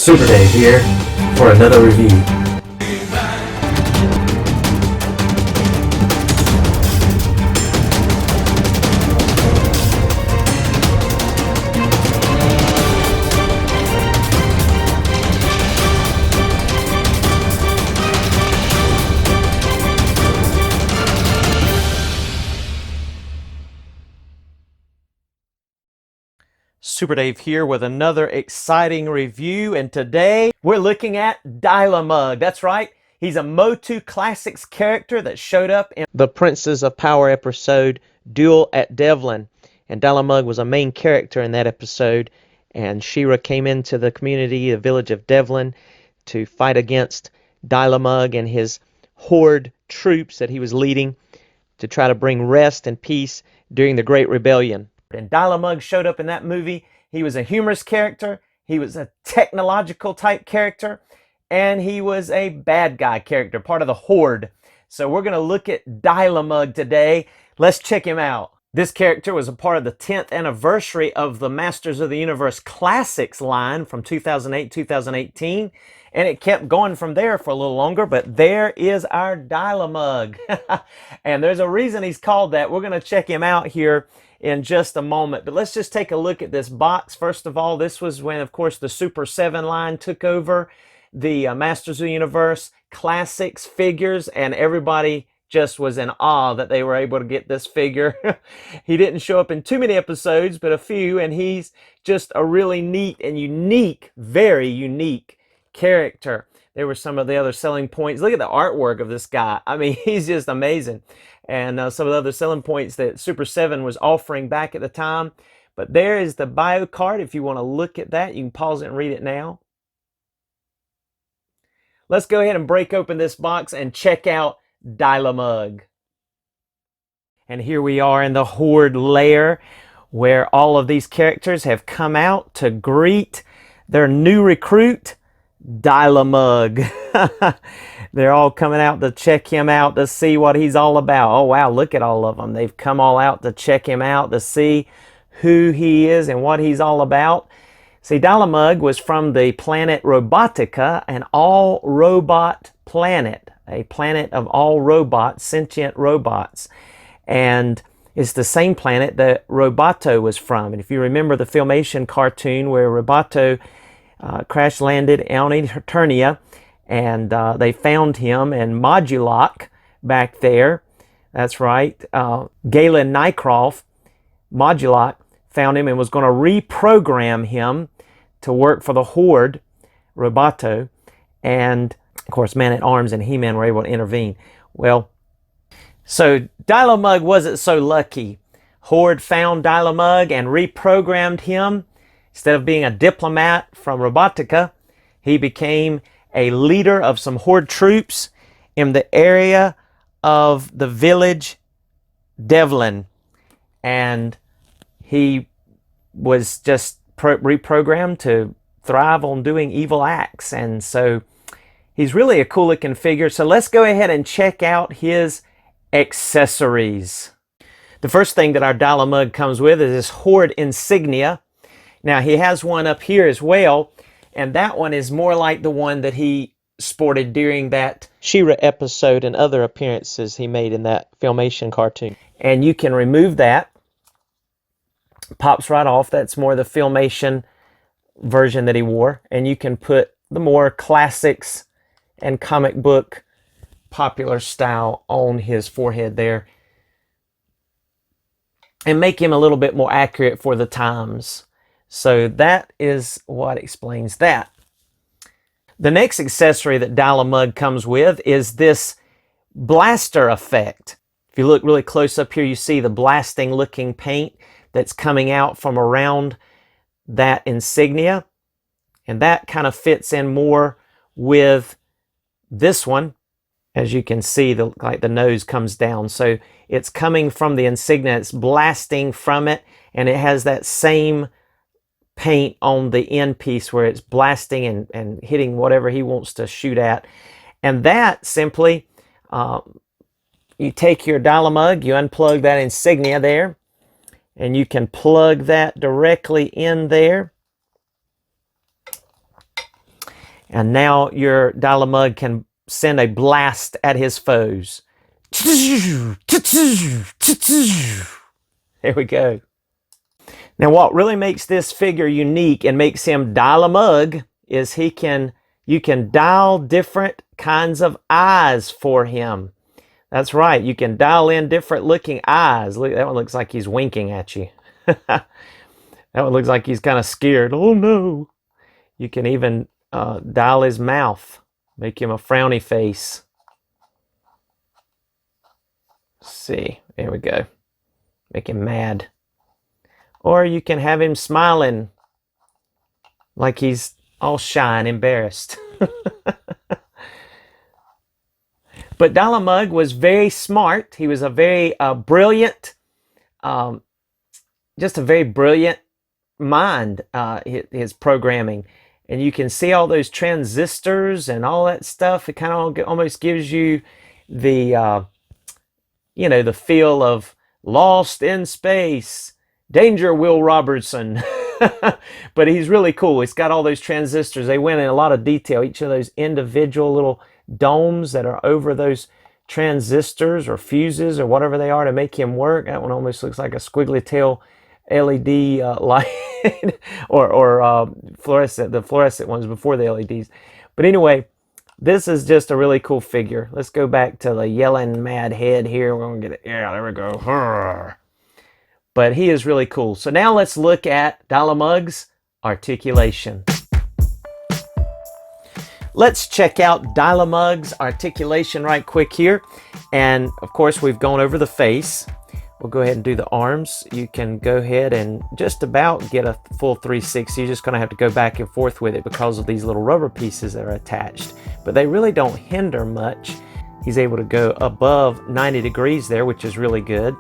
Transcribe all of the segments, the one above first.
Super Dave here for another review. Super Dave here with another exciting review, and today we're looking at Dylamug. That's right, he's a MOTU Classics character that showed up in the Princes of Power episode Duel at Devlin, and Dylamug was a main character in that episode, and She-ra came into the community, the village of Devlin, to fight against Dylamug and his horde troops that he was leading to try to bring rest and peace during the Great Rebellion. And Dylamug showed up in that movie. He was a humorous character, he was a technological type character, and he was a bad guy character, part of the Horde. So we're going to look at Dylamug today. Let's check him out. This character was a part of the 10th anniversary of the Masters of the Universe Classics line from 2008-2018, and it kept going from there for a little longer, but there is our Dylamug. And there's a reason he's called that. We're going to check him out here in just a moment, but let's just take a look at this box. First of all, this was when, of course, the Super 7 line took over the Masters of the Universe Classics figures, and everybody just was in awe that they were able to get this figure. He didn't show up in too many episodes, but a few, and he's just a really neat and unique, very unique character. There were some of the other selling points. Look at the artwork of this guy. I mean, he's just amazing. And some of the other selling points that Super 7 was offering back at the time. But there is the bio card. If you want to look at that, you can pause it and read it now. Let's go ahead and break open this box and check out Dylamug. And here we are in the Horde lair, where all of these characters have come out to greet their new recruit, Dylamug. They're all coming out to check him out, to see what he's all about. Oh wow, look at all of them. They've come all out to check him out, to see who he is and what he's all about. See, Dylamug was from the planet Robotica, an all-robot planet. A planet of all robots, sentient robots. And it's the same planet that Roboto was from. And if you remember the Filmation cartoon where Roboto crash landed on Eternia, and they found him in Modulok back there. That's right. Galen Nycroft, Modulok, found him and was going to reprogram him to work for the Horde, Roboto. And, of course, Man-at-Arms and He-Man were able to intervene. Well, so Dylamug wasn't so lucky. Horde found Dylamug and reprogrammed him. Instead of being a diplomat from Robotica, he became a leader of some Horde troops in the area of the village Devlin. And he was just reprogrammed to thrive on doing evil acts. And so he's really a cool looking figure. So let's go ahead and check out his accessories. The first thing that our Dylamug comes with is this Horde insignia. Now he has one up here as well, and that one is more like the one that he sported during that She-ra episode and other appearances he made in that Filmation cartoon. And you can remove that. Pops right off. That's more the Filmation version that he wore. And you can put the more classics and comic book popular style on his forehead there. And make him a little bit more accurate for the times. So that is what explains that. The next accessory that Dylamug comes with is this blaster effect. If you look really close up here, you see the blasting looking paint that's coming out from around that insignia. And that kind of fits in more with this one. As you can see, like the nose comes down. So it's coming from the insignia, it's blasting from it, and it has that same paint on the end piece where it's blasting and hitting whatever he wants to shoot at. And that simply, you take your Dylamug, you unplug that insignia there, and you can plug that directly in there. And now your Dylamug can send a blast at his foes. There we go. Now what really makes this figure unique and makes him Dylamug is you can dial different kinds of eyes for him. That's right, you can dial in different looking eyes. Look, that one looks like he's winking at you. That one looks like he's kind of scared. Oh no. You can even dial his mouth, make him a frowny face. Let's see, there we go. Make him mad. Or you can have him smiling like he's all shy and embarrassed. But Dylamug was very smart. He was a very brilliant, just a very brilliant mind, his programming. And you can see all those transistors and all that stuff. It kind of almost gives you the, you know, the feel of Lost in Space, Danger Will Robertson. But he's really cool. He's got all those transistors. They went in a lot of detail. Each of those individual little domes that are over those transistors or fuses or whatever they are to make him work. That one almost looks like a squiggly tail LED light or fluorescent, the fluorescent ones before the LEDs. But anyway, this is just a really cool figure. Let's go back to the yelling mad head here. We're going to get it. Yeah, there we go. But he is really cool. So now let's look at Dylamug's articulation. Let's check out Dylamug's articulation right quick here. And of course, we've gone over the face. We'll go ahead and do the arms. You can go ahead and just about get a full 360. You're just going to have to go back and forth with it because of these little rubber pieces that are attached. But they really don't hinder much. He's able to go above 90 degrees there, which is really good.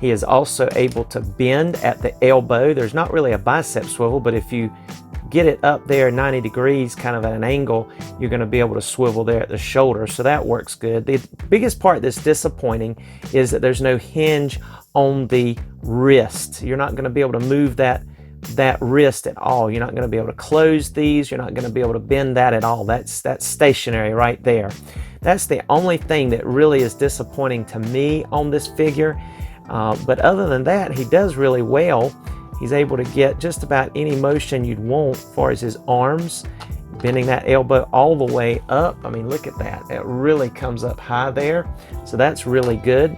He is also able to bend at the elbow. There's not really a bicep swivel, but if you get it up there 90 degrees, kind of at an angle, you're going to be able to swivel there at the shoulder. So that works good. The biggest part that's disappointing is that there's no hinge on the wrist. You're not going to be able to move that wrist at all. You're not going to be able to close these. You're not going to be able to bend that at all. That's stationary right there. That's the only thing that really is disappointing to me on this figure. But other than that, he does really well. He's able to get just about any motion you'd want as far as his arms, bending that elbow all the way up. I mean, look at that. It really comes up high there. So that's really good.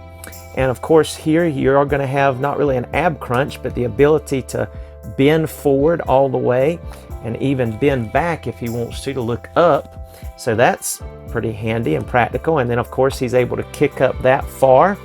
And of course, here you are going to have not really an ab crunch, but the ability to bend forward all the way and even bend back if he wants to look up. So that's pretty handy and practical. And then, of course, he's able to kick up that far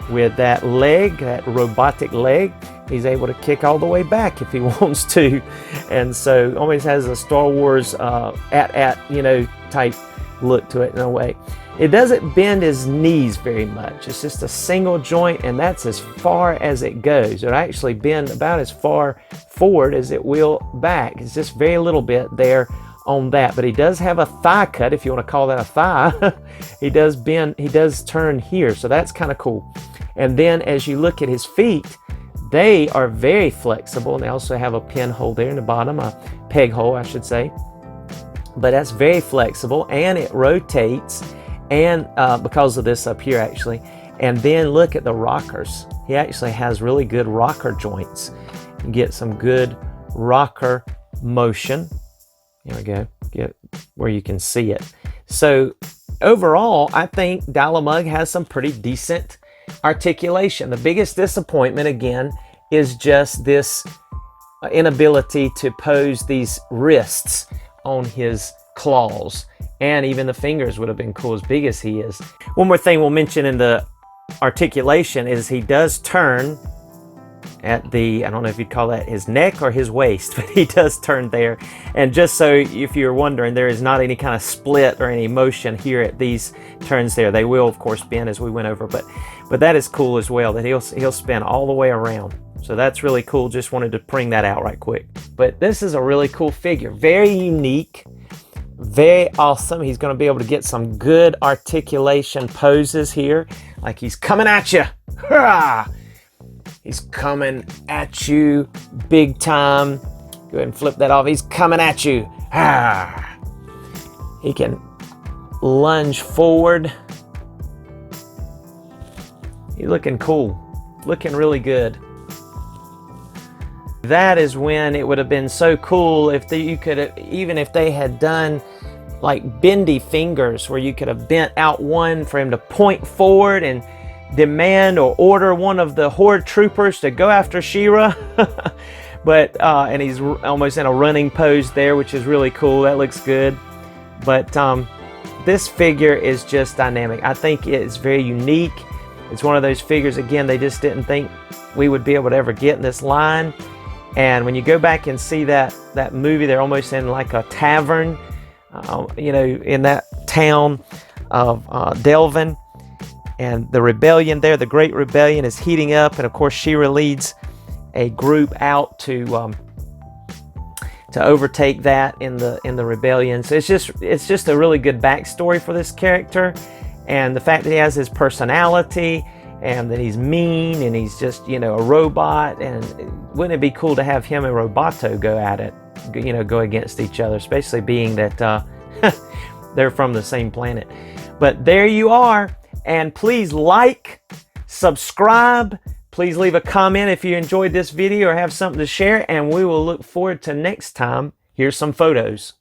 with that leg, that robotic leg. He's able to kick all the way back if he wants to. And so always has a Star Wars you know, type look to it in a way. It doesn't bend his knees very much. It's just a single joint, and that's as far as it goes. It'll actually bend about as far forward as it will back. It's just very little bit there on that. But he does have a thigh cut, if you want to call that a thigh. He does bend, he does turn here, so that's kind of cool. And then as you look at his feet, they are very flexible, and they also have a pin hole there in the bottom, a peg hole, I should say. But that's very flexible, and it rotates, and because of this up here actually. And then look at the rockers. He actually has really good rocker joints. You get some good rocker motion. Here we go, get where you can see it. So overall, I think Dylamug has some pretty decent articulation. The biggest disappointment, again, is just this inability to pose these wrists on his claws. And even the fingers would have been cool, as big as he is. One more thing we'll mention in the articulation is he does turn at the, I don't know if you'd call that his neck or his waist, but he does turn there. And just so if you're wondering, there is not any kind of split or any motion here at these turns there. They will, of course, bend as we went over, but that is cool as well, that he'll spin all the way around. So that's really cool. Just wanted to bring that out right quick. But this is a really cool figure. Very unique. Very awesome. He's going to be able to get some good articulation poses here. Like he's coming at you. Hurrah! He's coming at you big time. Go ahead and flip that off. He's coming at you. Ah! He can lunge forward. He's looking cool, looking really good. That is when it would have been so cool if you could have, even if they had done like bendy fingers where you could have bent out one for him to point forward and demand or order one of the horde troopers to go after She-Ra. But and he's almost in a running pose there, which is really cool. That looks good. But this figure is just dynamic. I think it's very unique. It's one of those figures, again, they just didn't think we would be able to ever get in this line. And when you go back and see that movie, they're almost in like a tavern, you know, in that town of Delvin. And the rebellion there, the Great Rebellion, is heating up. And of course, She-Ra leads a group out to overtake that in the rebellion. So it's just a really good backstory for this character. And the fact that he has his personality and that he's mean and he's just, you know, a robot. And wouldn't it be cool to have him and Roboto go at it, you know, go against each other, especially being that they're from the same planet. But there you are. And please like, subscribe. Please leave a comment if you enjoyed this video or have something to share. And we will look forward to next time. Here's some photos.